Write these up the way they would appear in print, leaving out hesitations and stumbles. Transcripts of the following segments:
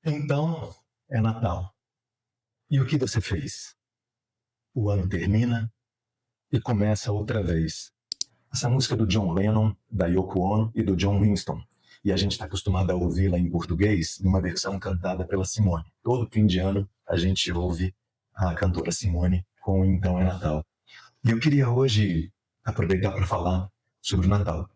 Então, é Natal. E o que você fez? O ano termina e começa outra vez. Essa música é do John Lennon, da Yoko Ono e do John Winston. E a gente está acostumado a ouvi-la em português, numa versão cantada pela Simone. Todo fim de ano a gente ouve a cantora Simone com Então é Natal. E eu queria hoje aproveitar para falar sobre o Natal.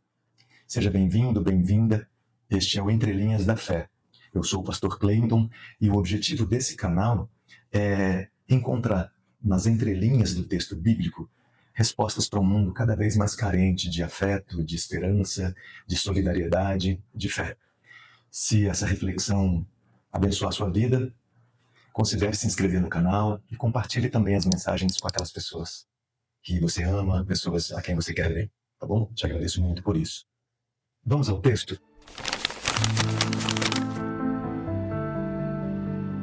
Seja bem-vindo, bem-vinda. Este é o Entre Linhas da Fé. Eu sou o pastor Clayton e o objetivo desse canal é encontrar nas entrelinhas do texto bíblico respostas para um mundo cada vez mais carente de afeto, de esperança, de solidariedade, de fé. Se essa reflexão abençoar a sua vida, considere se inscrever no canal e compartilhe também as mensagens com aquelas pessoas que você ama, pessoas a quem você quer ver, tá bom? Te agradeço muito por isso. Vamos ao texto?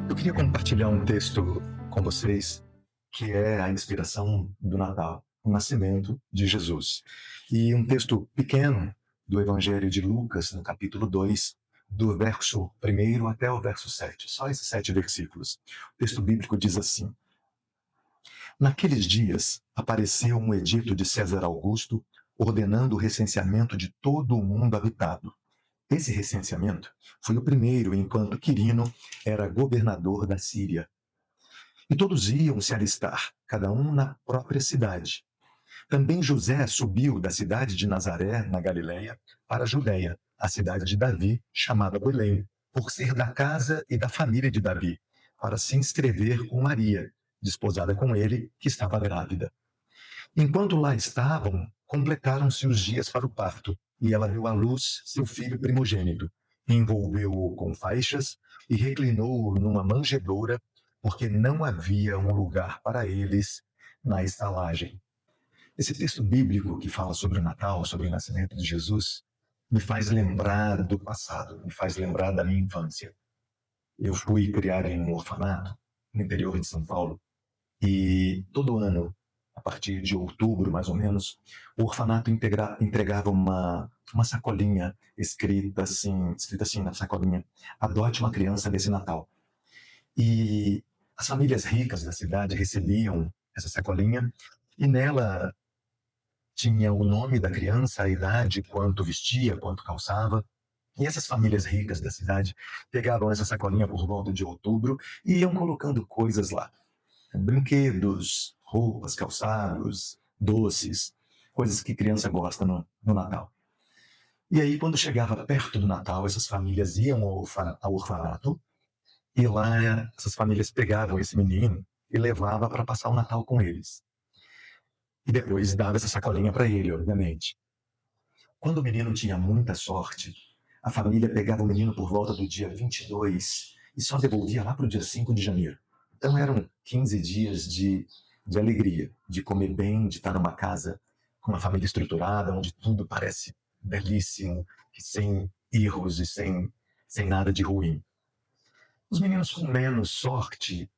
Eu queria compartilhar um texto com vocês que é a inspiração do Natal, o nascimento de Jesus. E um texto pequeno do Evangelho de Lucas, no capítulo 2, do verso 1 até o verso 7. Só esses 7 versículos. O texto bíblico diz assim: Naqueles dias, apareceu um edito de César Augusto ordenando o recenseamento de todo o mundo habitado. Esse recenseamento foi o primeiro enquanto Quirino era governador da Síria. E todos iam se alistar, cada um na própria cidade. Também José subiu da cidade de Nazaré, na Galiléia, para a Judéia, a cidade de Davi, chamada Belém, por ser da casa e da família de Davi, para se inscrever com Maria, desposada com ele, que estava grávida. Enquanto lá estavam, completaram-se os dias para o parto, e ela deu à luz seu filho primogênito. Envolveu-o com faixas e reclinou-o numa manjedoura, porque não havia um lugar para eles na estalagem. Esse texto bíblico que fala sobre o Natal, sobre o nascimento de Jesus, me faz lembrar do passado, me faz lembrar da minha infância. Eu fui criado em um orfanato no interior de São Paulo, e todo ano, a partir de outubro, mais ou menos, o orfanato entregava uma sacolinha escrita assim na sacolinha: adote uma criança nesse Natal. E as famílias ricas da cidade recebiam essa sacolinha e nela tinha o nome da criança, a idade, quanto vestia, quanto calçava. E essas famílias ricas da cidade pegavam essa sacolinha por volta de outubro e iam colocando coisas lá: brinquedos, roupas, calçados, doces, coisas que criança gosta no Natal. E aí, quando chegava perto do Natal, essas famílias iam ao orfanato e lá essas famílias pegavam esse menino e levavam para passar o Natal com eles. E depois dava essa sacolinha para ele, obviamente. Quando o menino tinha muita sorte, a família pegava o menino por volta do dia 22 e só devolvia lá para o dia 5 de janeiro. Então eram 15 dias de alegria, de comer bem, de estar numa casa com uma família estruturada, onde tudo parece belíssimo, sem erros e sem nada de ruim. Os meninos com menos sorte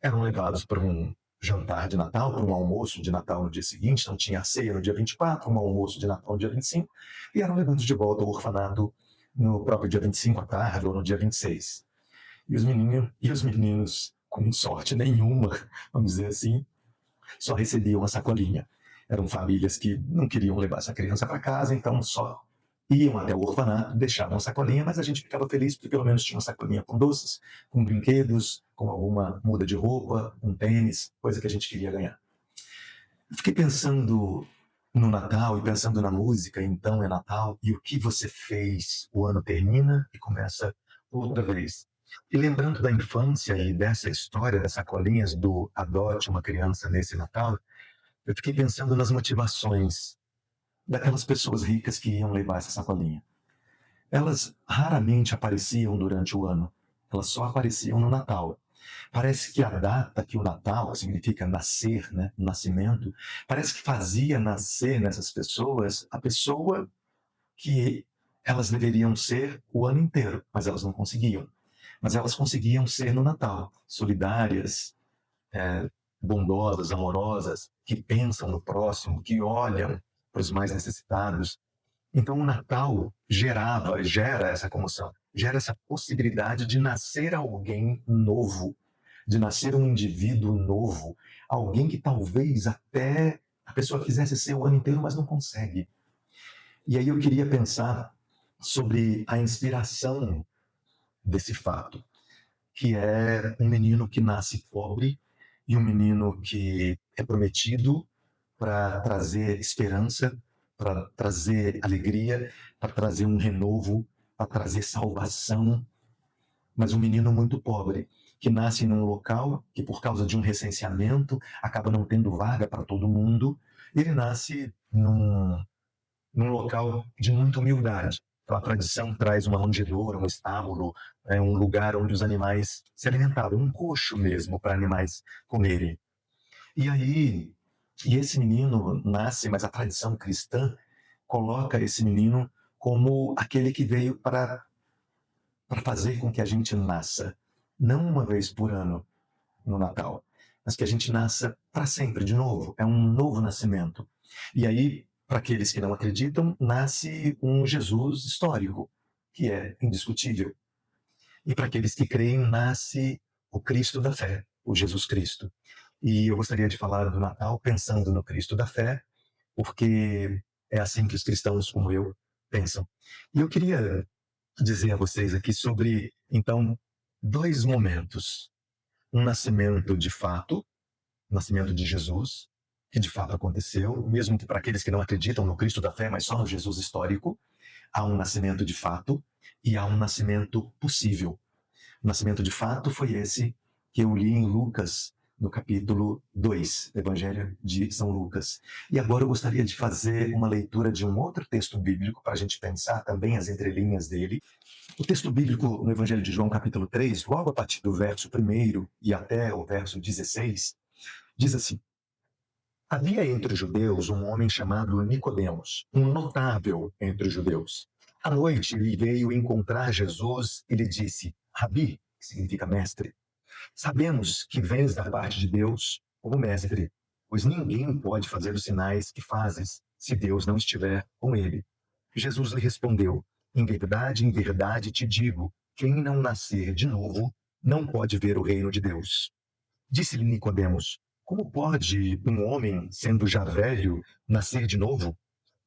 eram levados para um jantar de Natal, para um almoço de Natal no dia seguinte. Então tinha a ceia no dia 24, um almoço de Natal no dia 25, e eram levados de volta ao orfanato no próprio dia 25 à tarde ou no dia 26. E os meninos, com sorte nenhuma, vamos dizer assim, só recebiam a sacolinha. Eram famílias que não queriam levar essa criança para casa, então só iam até o orfanato, deixavam a sacolinha, mas a gente ficava feliz porque pelo menos tinha uma sacolinha com doces, com brinquedos, com alguma muda de roupa, um tênis, coisa que a gente queria ganhar. Eu fiquei pensando no Natal e pensando na música Então é Natal, e o que você fez. O ano termina e começa outra vez. E lembrando da infância e dessa história das sacolinhas do adote uma criança nesse Natal, eu fiquei pensando nas motivações daquelas pessoas ricas que iam levar essa sacolinha. Elas raramente apareciam durante o ano, elas só apareciam no Natal. Parece que a data que o Natal significa nascer, né, nascimento, parece que fazia nascer nessas pessoas a pessoa que elas deveriam ser o ano inteiro, mas elas não conseguiam. Mas elas conseguiam ser no Natal, solidárias, bondosas, amorosas, que pensam no próximo, que olham para os mais necessitados. Então o Natal gera essa comoção, gera essa possibilidade de nascer alguém novo, de nascer um indivíduo novo, alguém que talvez até a pessoa quisesse ser o ano inteiro, mas não consegue. E aí eu queria pensar sobre a inspiração desse fato, que é um menino que nasce pobre e um menino que é prometido para trazer esperança, para trazer alegria, para trazer um renovo, para trazer salvação, mas um menino muito pobre, que nasce num local que, por causa de um recenseamento, acaba não tendo vaga para todo mundo. Ele nasce num local de muita humildade. Então, a tradição traz uma manjedoura, um estábulo, um lugar onde os animais se alimentavam, um coxo mesmo para animais comerem. E aí, esse menino nasce, mas a tradição cristã coloca esse menino como aquele que veio para fazer com que a gente nasça, não uma vez por ano no Natal, mas que a gente nasça para sempre de novo. É um novo nascimento. E aí, para aqueles que não acreditam, nasce um Jesus histórico, que é indiscutível. E para aqueles que creem, nasce o Cristo da fé, o Jesus Cristo. E eu gostaria de falar do Natal pensando no Cristo da fé, porque é assim que os cristãos como eu pensam. E eu queria dizer a vocês aqui sobre, então, dois momentos. Um nascimento de fato, o nascimento de Jesus, que de fato aconteceu, mesmo que para aqueles que não acreditam no Cristo da fé, mas só no Jesus histórico, há um nascimento de fato e há um nascimento possível. O nascimento de fato foi esse que eu li em Lucas, no capítulo 2, do Evangelho de São Lucas. E agora eu gostaria de fazer uma leitura de um outro texto bíblico para a gente pensar também as entrelinhas dele. O texto bíblico no Evangelho de João, capítulo 3, logo a partir do verso 1 e até o verso 16, diz assim: Havia entre os judeus um homem chamado Nicodemos, um notável entre os judeus. À noite ele veio encontrar Jesus e lhe disse: Rabi, que significa mestre, sabemos que vens da parte de Deus como mestre, pois ninguém pode fazer os sinais que fazes se Deus não estiver com ele. Jesus lhe respondeu: em verdade te digo, quem não nascer de novo não pode ver o reino de Deus. Disse-lhe Nicodemos: Como pode um homem, sendo já velho, nascer de novo?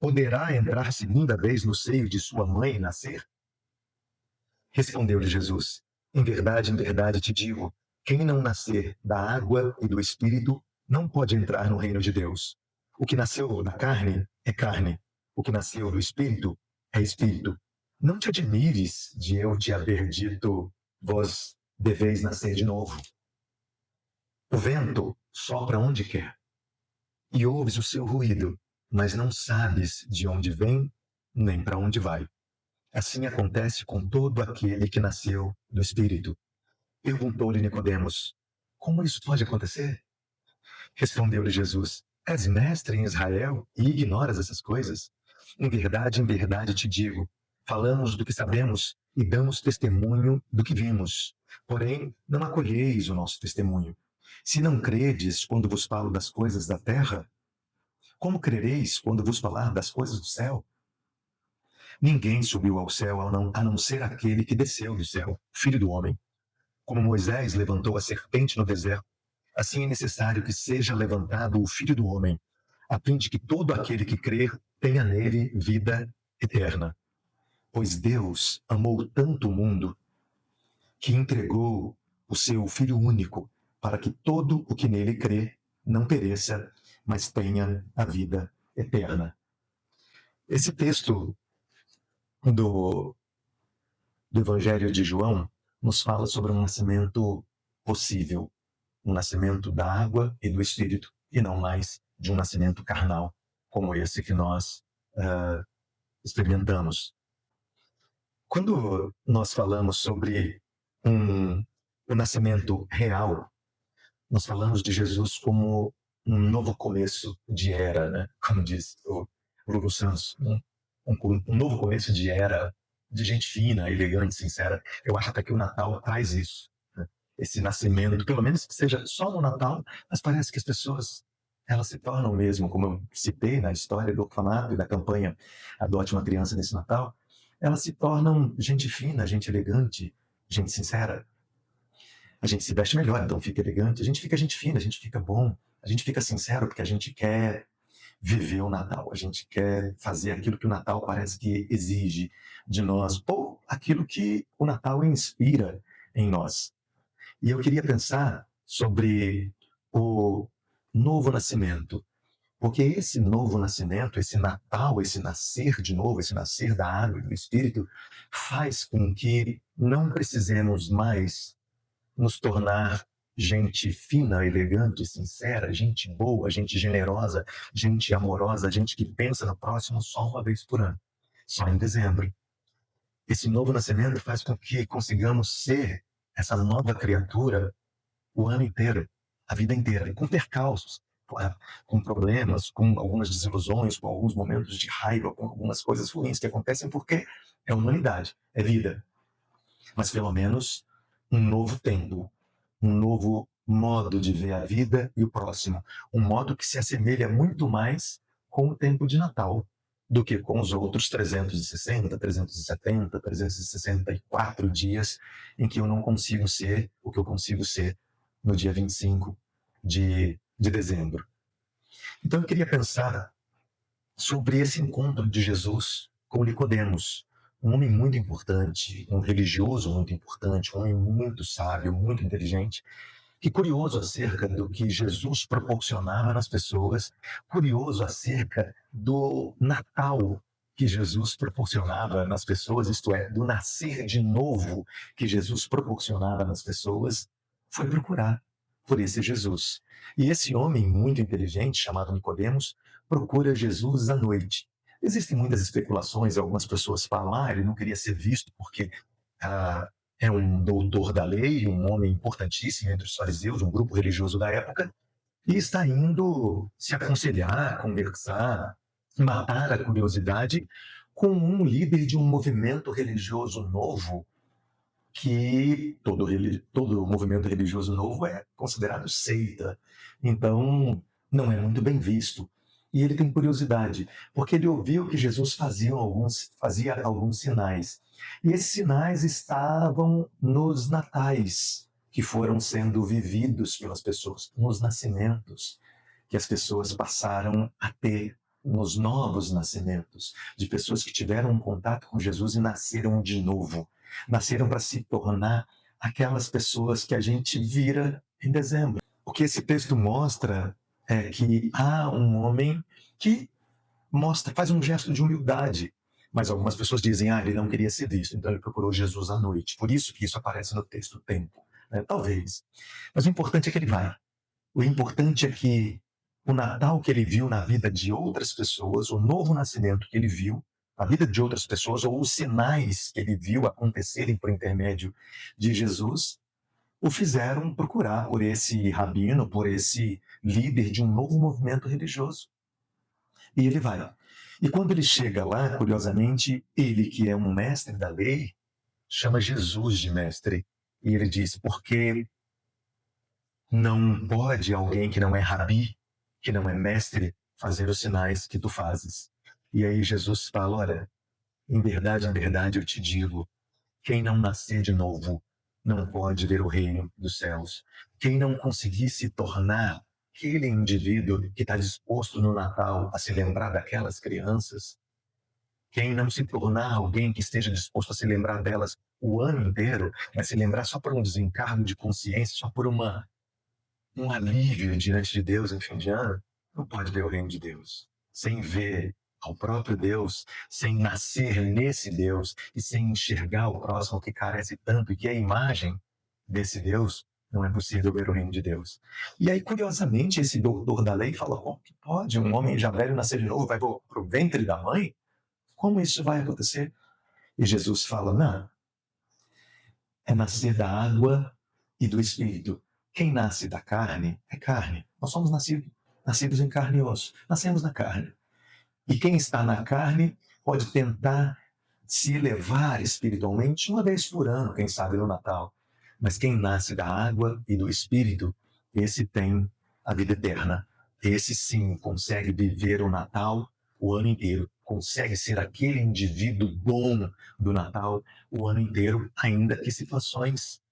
Poderá entrar segunda vez no seio de sua mãe e nascer? Respondeu-lhe Jesus: em verdade te digo, quem não nascer da água e do Espírito não pode entrar no reino de Deus. O que nasceu da carne é carne, o que nasceu do Espírito é Espírito. Não te admires de eu te haver dito, vós deveis nascer de novo. O vento sopra onde quer, e ouves o seu ruído, mas não sabes de onde vem nem para onde vai. Assim acontece com todo aquele que nasceu do Espírito. Perguntou-lhe Nicodemos: Como isso pode acontecer? Respondeu-lhe Jesus: És mestre em Israel e ignoras essas coisas? Em verdade te digo, falamos do que sabemos e damos testemunho do que vimos. Porém, não acolheis o nosso testemunho. Se não credes quando vos falo das coisas da terra, como crereis quando vos falar das coisas do céu? Ninguém subiu ao céu a não ser aquele que desceu do céu, Filho do Homem. Como Moisés levantou a serpente no deserto, assim é necessário que seja levantado o Filho do Homem, a fim de que todo aquele que crer tenha nele vida eterna. Pois Deus amou tanto o mundo que entregou o seu Filho único, para que todo o que nele crê não pereça, mas tenha a vida eterna. Esse texto do Evangelho de João nos fala sobre um nascimento possível, um nascimento da água e do Espírito, e não mais de um nascimento carnal, como esse que nós experimentamos. Quando nós falamos sobre o nascimento real, nós falamos de Jesus como um novo começo de era, né? Como diz o Lulu Santos, um novo começo de era, de gente fina, elegante, sincera. Eu acho até que o Natal traz isso, né? Esse nascimento, pelo menos que seja só no Natal, mas parece que as pessoas elas se tornam mesmo, como eu citei na história do orfanato e da campanha Adote uma Criança nesse Natal, elas se tornam gente fina, gente elegante, gente sincera. A gente se veste melhor, então fica elegante, a gente fica gente fina, a gente fica bom, a gente fica sincero porque a gente quer viver o Natal, a gente quer fazer aquilo que o Natal parece que exige de nós, ou aquilo que o Natal inspira em nós. E eu queria pensar sobre o novo nascimento, porque esse novo nascimento, esse Natal, esse nascer de novo, esse nascer da água e do Espírito, faz com que não precisemos mais nos tornar gente fina, elegante, sincera, gente boa, gente generosa, gente amorosa, gente que pensa no próximo só uma vez por ano, só em dezembro. Esse novo nascimento faz com que consigamos ser essa nova criatura o ano inteiro, a vida inteira, com percalços, claro, com problemas, com algumas desilusões, com alguns momentos de raiva, com algumas coisas ruins que acontecem porque é humanidade, é vida. Mas pelo menos um novo tempo, um novo modo de ver a vida e o próximo, um modo que se assemelha muito mais com o tempo de Natal do que com os outros 360, 370, 364 dias em que eu não consigo ser o que eu consigo ser no dia 25 de dezembro. Então eu queria pensar sobre esse encontro de Jesus com Nicodemos, um homem muito importante, um religioso muito importante, um homem muito sábio, muito inteligente, que curioso acerca do que Jesus proporcionava nas pessoas, curioso acerca do Natal que Jesus proporcionava nas pessoas, isto é, do nascer de novo que Jesus proporcionava nas pessoas, foi procurar por esse Jesus. E esse homem muito inteligente, chamado Nicodemos, procura Jesus à noite. Existem muitas especulações, algumas pessoas falam, ele não queria ser visto porque é um doutor da lei, um homem importantíssimo entre os fariseus, um grupo religioso da época, e está indo se aconselhar, conversar, matar a curiosidade com um líder de um movimento religioso novo, que todo movimento religioso novo é considerado seita. Então, não é muito bem visto. E ele tem curiosidade, porque ele ouviu que Jesus fazia alguns sinais. E esses sinais estavam nos natais que foram sendo vividos pelas pessoas, nos nascimentos que as pessoas passaram a ter, nos novos nascimentos, de pessoas que tiveram um contato com Jesus e nasceram de novo. Nasceram para se tornar aquelas pessoas que a gente vira em dezembro. O que esse texto mostra é que há um homem que faz um gesto de humildade, mas algumas pessoas dizem, ele não queria ser visto, então ele procurou Jesus à noite. Por isso que isso aparece no texto tempo, né? Talvez. Mas o importante é que ele vai. O importante é que o Natal que ele viu na vida de outras pessoas, o novo nascimento que ele viu na vida de outras pessoas, ou os sinais que ele viu acontecerem por intermédio de Jesus, o fizeram procurar por esse rabino, por esse líder de um novo movimento religioso. E ele vai. E quando ele chega lá, curiosamente, ele que é um mestre da lei, chama Jesus de mestre. E ele diz, porque não pode alguém que não é rabi, que não é mestre, fazer os sinais que tu fazes. E aí Jesus fala, olha, em verdade eu te digo, quem não nascer de novo não pode ver o reino dos céus. Quem não conseguir se tornar aquele indivíduo que está disposto no Natal a se lembrar daquelas crianças, quem não se tornar alguém que esteja disposto a se lembrar delas o ano inteiro, mas se lembrar só por um desencargo de consciência, só por um alívio diante de Deus em fim de ano, não pode ver o reino de Deus. Sem ver ao próprio Deus, sem nascer nesse Deus e sem enxergar o próximo que carece tanto e que é a imagem desse Deus, não é possível ver o reino de Deus. E aí, curiosamente, esse doutor da lei fala, como que pode um homem já velho nascer de novo, vai para o ventre da mãe? Como isso vai acontecer? E Jesus fala, não, é nascer da água e do Espírito. Quem nasce da carne é carne. Nós somos nascidos em carne e osso. Nascemos na carne. E quem está na carne pode tentar se elevar espiritualmente uma vez por ano, quem sabe no Natal. Mas quem nasce da água e do Espírito, esse tem a vida eterna. esse sim consegue viver o Natal o ano inteiro, consegue ser aquele indivíduo bom do Natal o ano inteiro, ainda que situações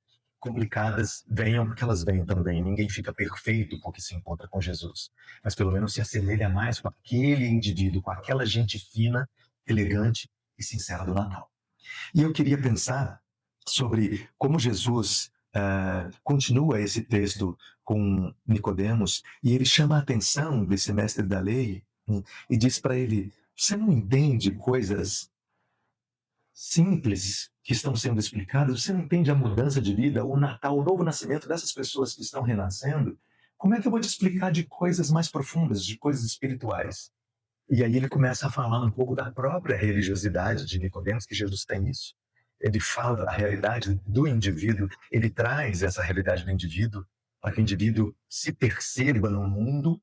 complicadas venham, porque elas vêm também. Ninguém fica perfeito porque se encontra com Jesus, mas pelo menos se assemelha mais com aquele indivíduo, com aquela gente fina, elegante e sincera do Natal. E eu queria pensar sobre como Jesus continua esse texto com Nicodemos e ele chama a atenção desse mestre da lei e diz para ele: você não entende coisas simples que estão sendo explicadas? Você não entende a mudança de vida, o Natal, o novo nascimento dessas pessoas que estão renascendo? Como é que eu vou te explicar de coisas mais profundas, de coisas espirituais? E aí ele começa a falar um pouco da própria religiosidade de Nicodemos, que Jesus tem isso. Ele fala da realidade do indivíduo, ele traz essa realidade do indivíduo para que o indivíduo se perceba no mundo.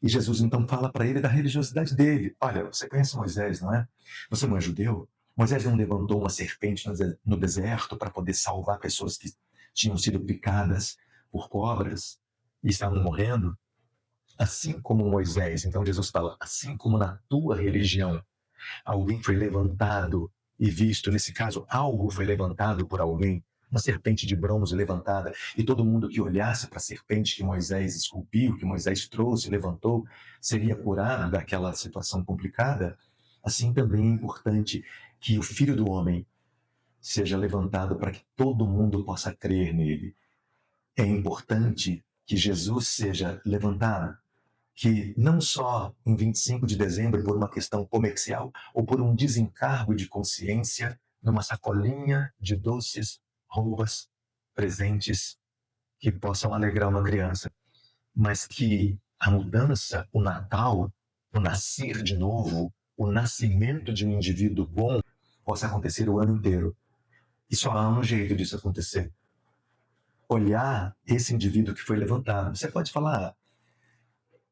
E Jesus então fala para ele da religiosidade dele. Olha, você conhece Moisés, não é? Você não é judeu? Moisés não levantou uma serpente no deserto para poder salvar pessoas que tinham sido picadas por cobras e estavam morrendo? Assim como Moisés, então Jesus fala, assim como na tua religião alguém foi levantado e visto, nesse caso, algo foi levantado por alguém, uma serpente de bronze levantada, e todo mundo que olhasse para a serpente que Moisés esculpiu, que Moisés trouxe, levantou, seria curado daquela situação complicada. Assim também é importante que o Filho do Homem seja levantado para que todo mundo possa crer nele. É importante que Jesus seja levantado, que não só em 25 de dezembro, por uma questão comercial ou por um desencargo de consciência, numa sacolinha de doces, roupas, presentes que possam alegrar uma criança, mas que a mudança, o Natal, o nascer de novo, o nascimento de um indivíduo bom possa acontecer o ano inteiro. E só há um jeito disso acontecer: olhar esse indivíduo que foi levantado. Você pode falar: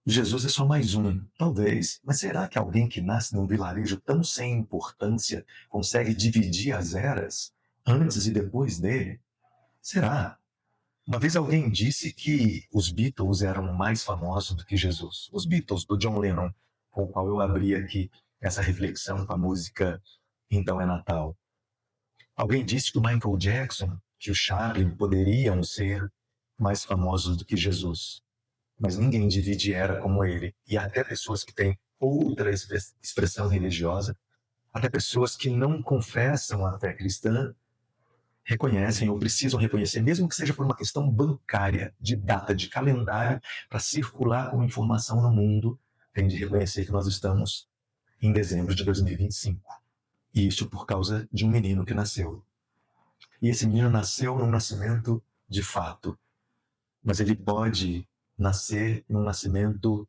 Jesus é só mais um. Talvez. Mas será que alguém que nasce num vilarejo tão sem importância consegue dividir as eras antes e depois dele? Será? Uma vez alguém disse que os Beatles eram mais famosos do que Jesus. Os Beatles, do John Lennon, com o qual eu abri aqui essa reflexão com a música Então é Natal. Alguém disse que o Michael Jackson, que o Chaplin poderiam ser mais famosos do que Jesus. Mas ninguém divide era como ele. E até pessoas que têm outra expressão religiosa, até pessoas que não confessam a fé cristã, reconhecem ou precisam reconhecer, mesmo que seja por uma questão bancária, de data, de calendário, para circular como informação no mundo, tem de reconhecer que nós estamos em dezembro de 2025. E isso por causa de um menino que nasceu. E esse menino nasceu num nascimento de fato, mas ele pode nascer num nascimento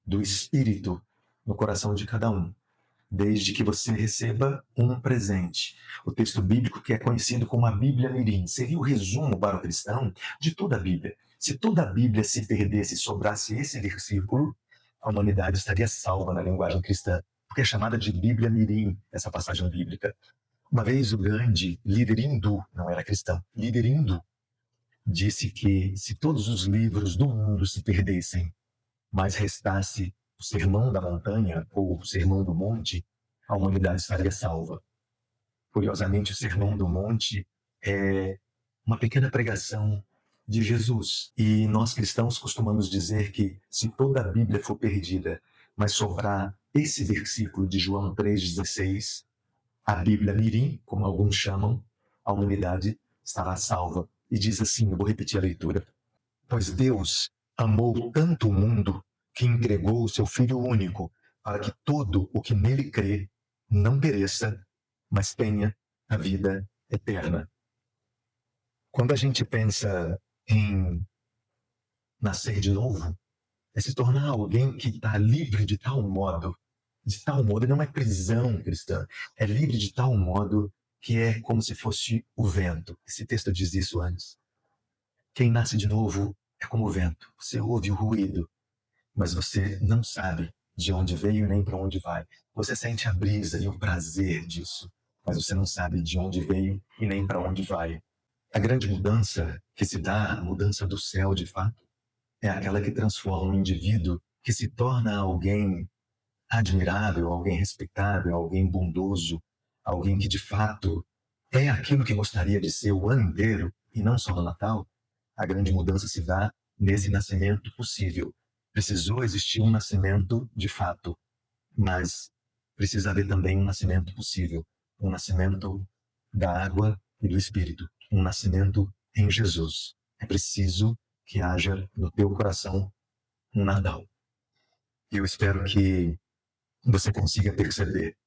do Espírito no coração de cada um, desde que você receba um presente. O texto bíblico, que é conhecido como a Bíblia Mirim, seria o resumo para o cristão de toda a Bíblia. Se toda a Bíblia se perdesse e sobrasse esse versículo, a humanidade estaria salva na linguagem cristã, porque é chamada de Bíblia Mirim, essa passagem bíblica. Uma vez o grande líder hindu, não era cristão, líder hindu, disse que se todos os livros do mundo se perdessem, mas restasse o Sermão da Montanha ou o Sermão do Monte, a humanidade estaria salva. Curiosamente, o Sermão do Monte é uma pequena pregação de Jesus. E nós cristãos costumamos dizer que se toda a Bíblia for perdida, mas sobrar esse versículo de João 3,16, a Bíblia Mirim, como alguns chamam, a humanidade estará salva. E diz assim, eu vou repetir a leitura: pois Deus amou tanto o mundo que entregou o seu Filho único, para que todo o que nele crê não pereça, mas tenha a vida eterna. Quando a gente pensa em nascer de novo, é se tornar alguém que está livre de tal modo, não é prisão cristã, é livre de tal modo que é como se fosse o vento. Esse texto diz isso antes. Quem nasce de novo é como o vento. Você ouve o ruído, mas você não sabe de onde veio nem para onde vai. Você sente a brisa e o prazer disso, mas você não sabe de onde veio e nem para onde vai. A grande mudança que se dá, a mudança do céu de fato, é aquela que transforma um indivíduo que se torna alguém admirável, alguém respeitável, alguém bondoso, alguém que de fato é aquilo que gostaria de ser o ano inteiro e não só no Natal, a grande mudança se dá nesse nascimento possível. Precisou existir um nascimento de fato, mas precisa haver também um nascimento possível, um nascimento da água e do Espírito, um nascimento em Jesus. É preciso que haja no teu coração um Natal. E eu espero que você consiga perceber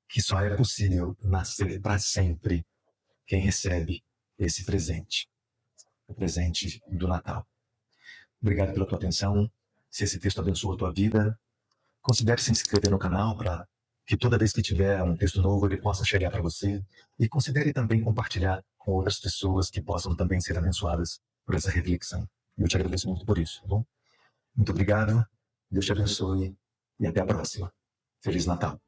que só é possível nascer para sempre quem recebe esse presente, o presente do Natal. Obrigado pela tua atenção. Se esse texto abençoou a tua vida, considere se inscrever no canal para que toda vez que tiver um texto novo ele possa chegar para você. E considere também compartilhar com outras pessoas que possam também ser abençoadas por essa reflexão. Eu te agradeço muito por isso, tá bom? Muito obrigado, Deus te abençoe e até a próxima. Feliz Natal!